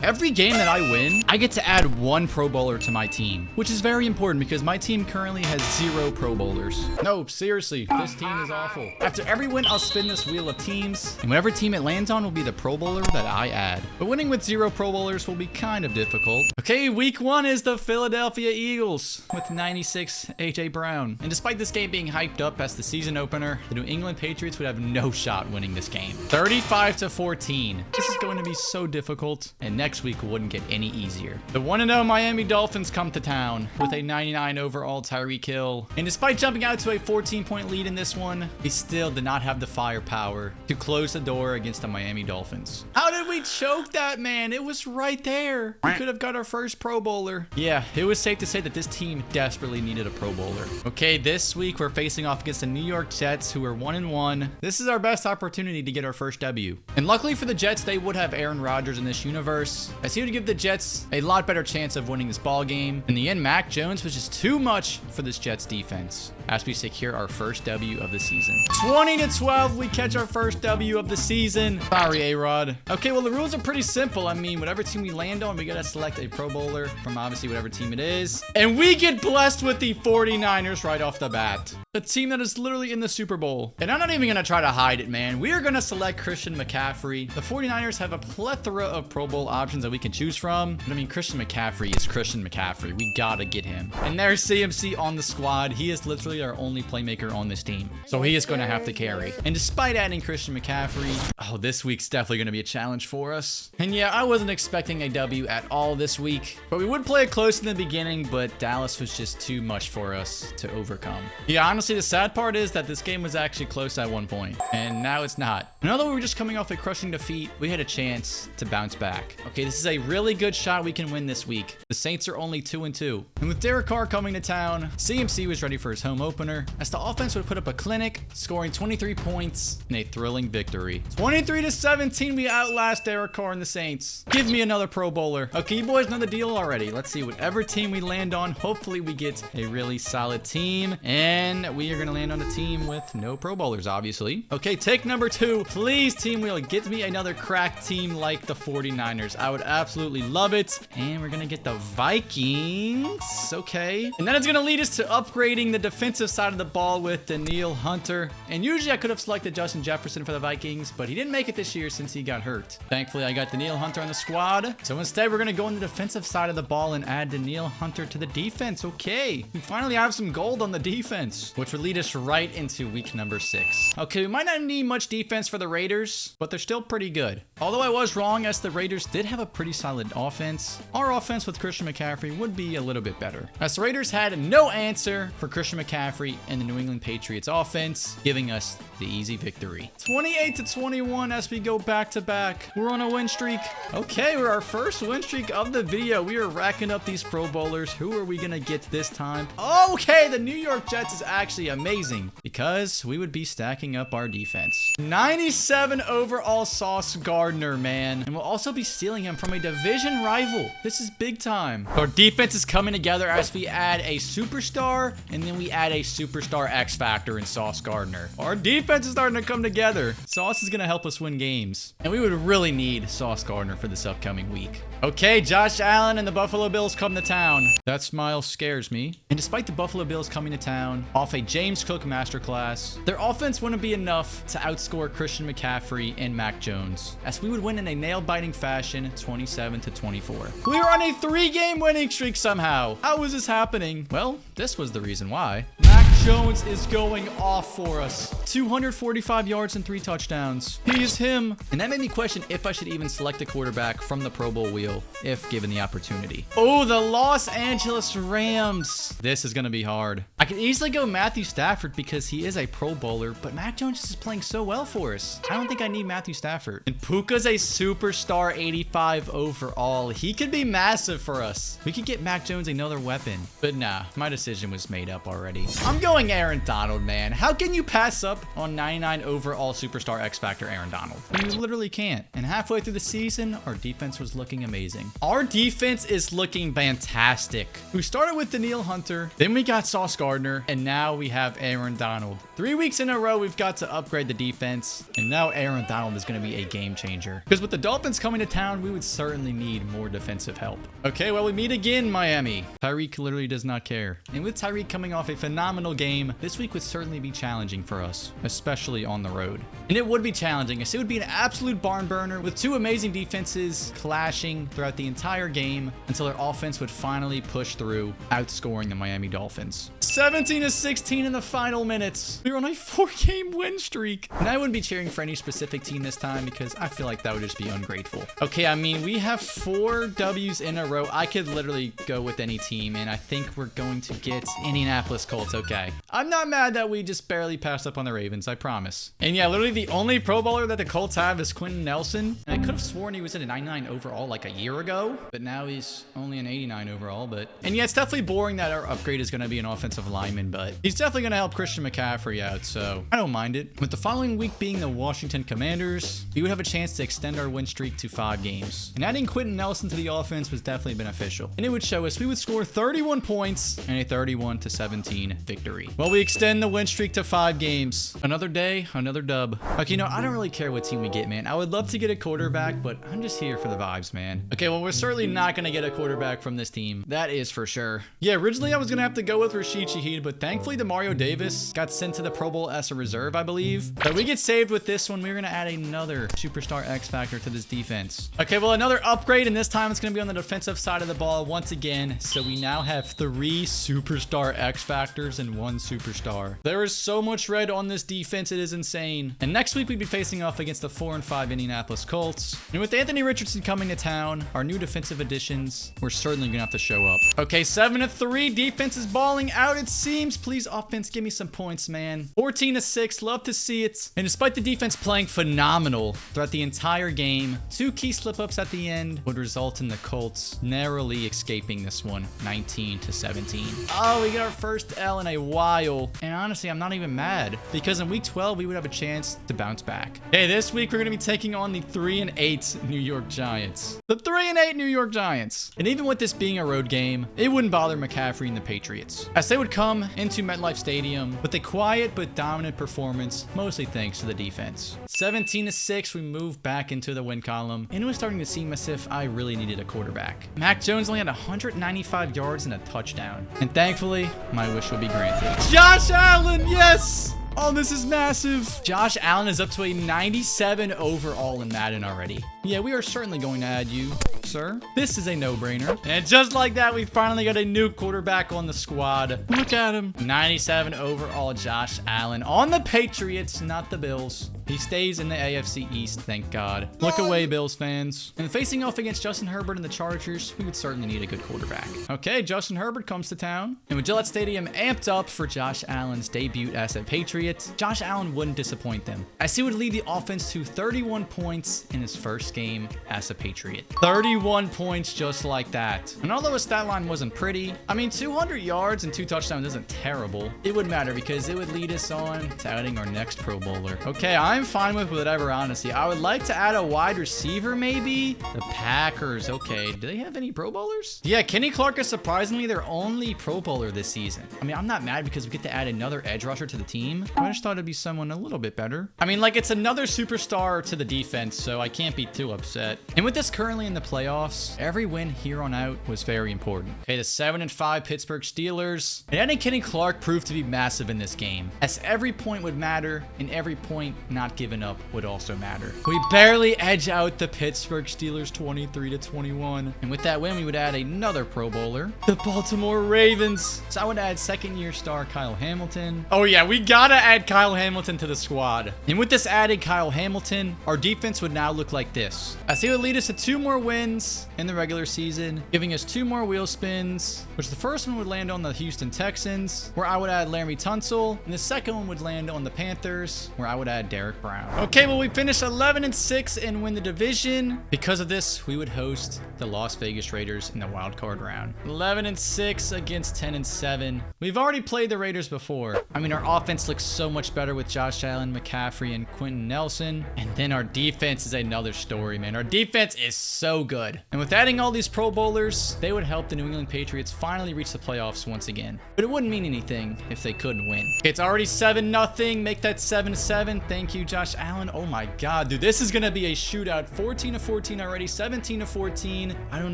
Every game that I win, I get to add one Pro Bowler to my team, which is very important because my team currently has 0 Pro Bowlers. No, seriously, this team is awful. After every win, I'll spin this wheel of teams, and whatever team it lands on will be the Pro Bowler that I add. But winning with 0 Pro Bowlers will be kind of difficult. Okay, week 1 is the Philadelphia Eagles with 96 AJ Brown. And despite this game being hyped up as the season opener, the New England Patriots would have no shot winning this game. 35-14. This is going to be so difficult, and next week wouldn't get any easier. The 1-0 Miami Dolphins come to town with a 99 overall Tyreek Hill. And despite jumping out to a 14-point lead in this one, we still did not have the firepower to close the door against the Miami Dolphins. How did we choke that, man? It was right there. We could have got our first Pro Bowler. Yeah, it was safe to say that this team desperately needed a Pro Bowler. Okay, this week we're facing off against the New York Jets, who are 1-1. This is our best opportunity to get our first W. And luckily for the Jets, they would have Aaron Rodgers in this universe, as he would give the Jets a lot better chance of winning this ball game. In the end, Mac Jones was just too much for this Jets defense as we secure our first W of the season. 20-12, we catch our first W of the season. Sorry, A-Rod. Okay, well, the rules are pretty simple. I mean, whatever team we land on, we gotta select a Pro Bowler from obviously whatever team it is. And we get blessed with the 49ers right off the bat. A team that is literally in the Super Bowl. And I'm not even gonna try to hide it, man. We are gonna select Christian McCaffrey. The 49ers have a plethora of Pro Bowl options that we can choose from. But I mean, Christian McCaffrey is Christian McCaffrey. We gotta get him. And there's CMC on the squad. He is literally our only playmaker on this team. So he is gonna have to carry. And despite adding Christian McCaffrey, oh, this week's definitely gonna be a challenge for us. And yeah, I wasn't expecting a W at all this week. But we would play it close in the beginning, but Dallas was just too much for us to overcome. Yeah, honestly, the sad part is that this game was actually close at one point, and now it's not. And although we were just coming off a crushing defeat, we had a chance to bounce back. Okay, this is a really good shot we can win this week. The Saints are only 2-2. And with Derek Carr coming to town, CMC was ready for his home opener, as the offense would put up a clinic, scoring 23 points in a thrilling victory. 23-17, we outlast Derek Carr and the Saints. Give me another Pro Bowler. Okay, you boys know the deal already. Let's see, whatever team we land on, hopefully we get a really solid team, and we are gonna land on a team with no Pro Bowlers, obviously. Okay, take number 2. Please, Team Wheel, get me another crack team like the 49ers. I would absolutely love it. And we're gonna get the Vikings. Okay. And then it's gonna lead us to upgrading the defensive side of the ball with Danielle Hunter. And usually I could have selected Justin Jefferson for the Vikings, but he didn't make it this year since he got hurt. Thankfully, I got Danielle Hunter on the squad. So instead, we're gonna go on the defensive side of the ball and add Danielle Hunter to the defense. Okay. We finally have some gold on the defense, which would lead us right into week number 6. Okay, we might not need much defense for the Raiders, but they're still pretty good. Although I was wrong, as the Raiders did have a pretty solid offense, our offense with Christian McCaffrey would be a little bit better, as the Raiders had no answer for Christian McCaffrey and the New England Patriots offense, giving us the easy victory. 28-21 as we go back to back. We're on a win streak. Okay, we're our first win streak of the video. We are racking up these Pro Bowlers. Who are we gonna get this time? Okay, the New York Jets is actually amazing, because we would be stacking up our defense. 97 overall Sauce Gardner, man. And we'll also be stealing him from a division rival. This is big time. Our defense is coming together as we add a superstar, and then we add a superstar X Factor in Sauce Gardner. Our defense is starting to come together. Sauce is going to help us win games. And we would really need Sauce Gardner for this upcoming week. Okay, Josh Allen and the Buffalo Bills come to town. That smile scares me. And despite the Buffalo Bills coming to town off a James Cook masterclass, their offense wouldn't be enough to outscore Christian McCaffrey and Mac Jones, as we would win in a nail-biting fashion, 27-24. We were on a 3-game winning streak somehow. How is this happening? Well, this was the reason why. Mac Jones is going off for us. 245 yards and 3 touchdowns. He is him. And that made me question if I should even select a quarterback from the Pro Bowl wheel if given the opportunity. Oh, the Los Angeles Rams. This is going to be hard. I could easily go Matthew Stafford because he is a Pro Bowler, but Mac Jones is playing so well for us. I don't think I need Matthew Stafford. And Puka's a superstar 85 overall. He could be massive for us. We could get Mac Jones another weapon. But nah, my decision was made up already. I'm going going Aaron Donald, man. How can you pass up on 99 overall superstar X Factor Aaron Donald? You literally can't. And halfway through the season, our defense was looking amazing. Our defense is looking fantastic. We started with Danielle Hunter, then we got Sauce Gardner, and now we have Aaron Donald. 3 weeks in a row, we've got to upgrade the defense, and now Aaron Donald is going to be a game changer. Because with the Dolphins coming to town, we would certainly need more defensive help. Okay, well, we meet again, Miami. Tyreek literally does not care. And with Tyreek coming off a phenomenal game, this week would certainly be challenging for us, especially on the road. And it would be challenging, as it would be an absolute barn burner with two amazing defenses clashing throughout the entire game until their offense would finally push through, outscoring the Miami Dolphins. 17-16 in the final minutes. We were on a 4-game win streak. And I wouldn't be cheering for any specific team this time because I feel like that would just be ungrateful. Okay, I mean, we have 4 W's in a row. I could literally go with any team, and I think we're going to get Indianapolis Colts. Okay. I'm not mad that we just barely passed up on the Ravens, I promise. And yeah, literally the only Pro Bowler that the Colts have is Quentin Nelson. And I could have sworn he was at a 99 overall like a year ago, but now he's only an 89 overall. And yeah, it's definitely boring that our upgrade is going to be an offensive lineman, but he's definitely going to help Christian McCaffrey out, so I don't mind it. With the following week being the Washington Commanders, we would have a chance to extend our win streak to 5 games. And adding Quentin Nelson to the offense was definitely beneficial. And it would show us we would score 31 points and a 31-17 victory. Well, we extend the win streak to 5 games. Another day, another dub. Okay, you know, I don't really care what team we get, man. I would love to get a quarterback, but I'm just here for the vibes, man. Okay, well, we're certainly not going to get a quarterback from this team. That is for sure. Yeah, originally I was going to have to go with Rashid Shaheed, but thankfully Demario Davis got sent to the Pro Bowl as a reserve, I believe. But we get saved with this one. We're going to add another superstar X Factor to this defense. Okay, well, another upgrade, and this time it's going to be on the defensive side of the ball once again. So we now have 3 superstar X Factors and 1 superstar. There is so much red on this defense, it is insane. And next week we'd be facing off against the 4-5 Indianapolis Colts. And with Anthony Richardson coming to town, our new defensive additions, we're certainly going to have to show up. Okay, 7-3. Defense is balling out, it seems. Please, offense, give me some points, man. 14-6. Love to see it. And despite the defense playing phenomenal throughout the entire game, 2 key slip-ups at the end would result in the Colts narrowly escaping this one, 19-17. Oh, we got our first L in a while. And honestly, I'm not even mad because in week 12, we would have a chance to bounce back. Okay, this week, we're going to be taking on the 3-8 New York Giants. The 3-8 New York Giants. And even with this being a road game, it wouldn't bother McCaffrey and the Patriots, as they would come into MetLife Stadium with a quiet but dominant performance, mostly thanks to the defense. 17-6, we move back into the win column, and it was starting to seem as if I really needed a quarterback. Mac Jones only had 195 yards and a touchdown, and thankfully, my wish will be granted. Josh Allen, yes! Oh, this is massive. Josh Allen is up to a 97 overall in Madden already. Yeah, we are certainly going to add you, sir. This is a no-brainer. And just like that, we finally got a new quarterback on the squad. Look at him. 97 overall Josh Allen on the Patriots, not the Bills. He stays in the AFC East, thank God. Look away, Bills fans. And facing off against Justin Herbert and the Chargers, we would certainly need a good quarterback. Okay, Justin Herbert comes to town. And with Gillette Stadium amped up for Josh Allen's debut as a Patriot, Josh Allen wouldn't disappoint them, as he would lead the offense to 31 points in his first game as a Patriot. 31 points just like that. And although his stat line wasn't pretty, I mean, 200 yards and 2 touchdowns isn't terrible. It wouldn't matter because it would lead us on to adding our next Pro Bowler. Okay, I'm fine with whatever, honestly. I would like to add a wide receiver, maybe. The Packers. Okay, do they have any Pro Bowlers? Yeah, Kenny Clark is surprisingly their only Pro Bowler this season. I mean, I'm not mad because we get to add another edge rusher to the team. I just thought it'd be someone a little bit better. I mean, like, it's another superstar to the defense, so I can't be too upset. And with this currently in the playoffs, every win here on out was very important. Okay, the 7-5 Pittsburgh Steelers. And adding Kenny Clark proved to be massive in this game, as every point would matter and every point not given up would also matter. We barely edge out the Pittsburgh Steelers 23-21. And with that win, we would add another Pro Bowler, the Baltimore Ravens. So I would add second-year star Kyle Hamilton. Oh yeah, we gotta add Kyle Hamilton to the squad. And with this added Kyle Hamilton, our defense would now look like this, as he would lead us to 2 more wins wins in the regular season, giving us 2 more wheel spins, which the first one would land on the Houston Texans, where I would add Laremy Tunsil, and the second one would land on the Panthers, where I would add Derek Brown. Okay, well, we finished 11-6 and win the division. Because of this, we would host the Las Vegas Raiders in the wild card round. 11-6 against 10-7. We've already played the Raiders before. I mean, our offense looks so much better with Josh Allen, McCaffrey, and Quentin Nelson. And then our defense is another story, man. Our defense is so good. And with adding all these Pro Bowlers, they would help the New England Patriots finally reach the playoffs once again. But it wouldn't mean anything if they couldn't win. Okay, it's already 7-0. Make that 7-7. Thank you, Josh Allen. Oh my God, dude, this is gonna be a shootout. 14-14 already, 17-14. I don't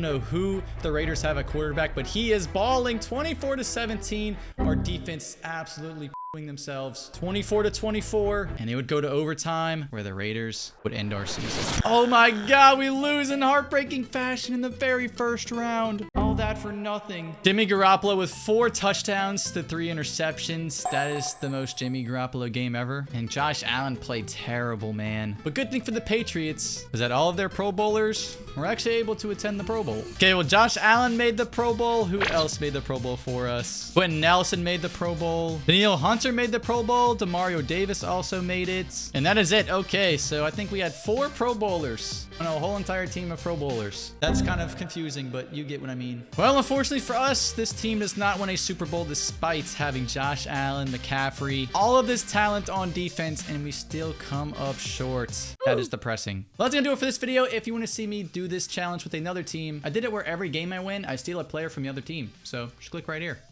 know who the Raiders have at quarterback, but he is balling. 24-17. Our defense absolutely themselves. 24-24, and it would go to overtime where the Raiders would end our season. Oh my God, we lose in heartbreaking fashion in the very first round. All that for nothing. Jimmy Garoppolo with 4 touchdowns to 3 interceptions. That is the most Jimmy Garoppolo game ever. And Josh Allen played terrible, man. But good thing for the Patriots is that all of their Pro Bowlers were actually able to attend the Pro Bowl. Okay, well, Josh Allen made the Pro Bowl. Who else made the Pro Bowl for us? Quentin Nelson made the Pro Bowl. Danielle Hunter made the Pro Bowl. Demario Davis also made it. And that is it. Okay, so I think we had 4 Pro Bowlers on a whole entire team of Pro Bowlers. That's kind of confusing, but you get what I mean. Well, unfortunately for us, this team does not win a Super Bowl despite having Josh Allen, McCaffrey, all of this talent on defense, and we still come up short. That is depressing. Well, that's gonna do it for this video. If you want to see me do this challenge with another team, I did it where every game I win, I steal a player from the other team. So just click right here.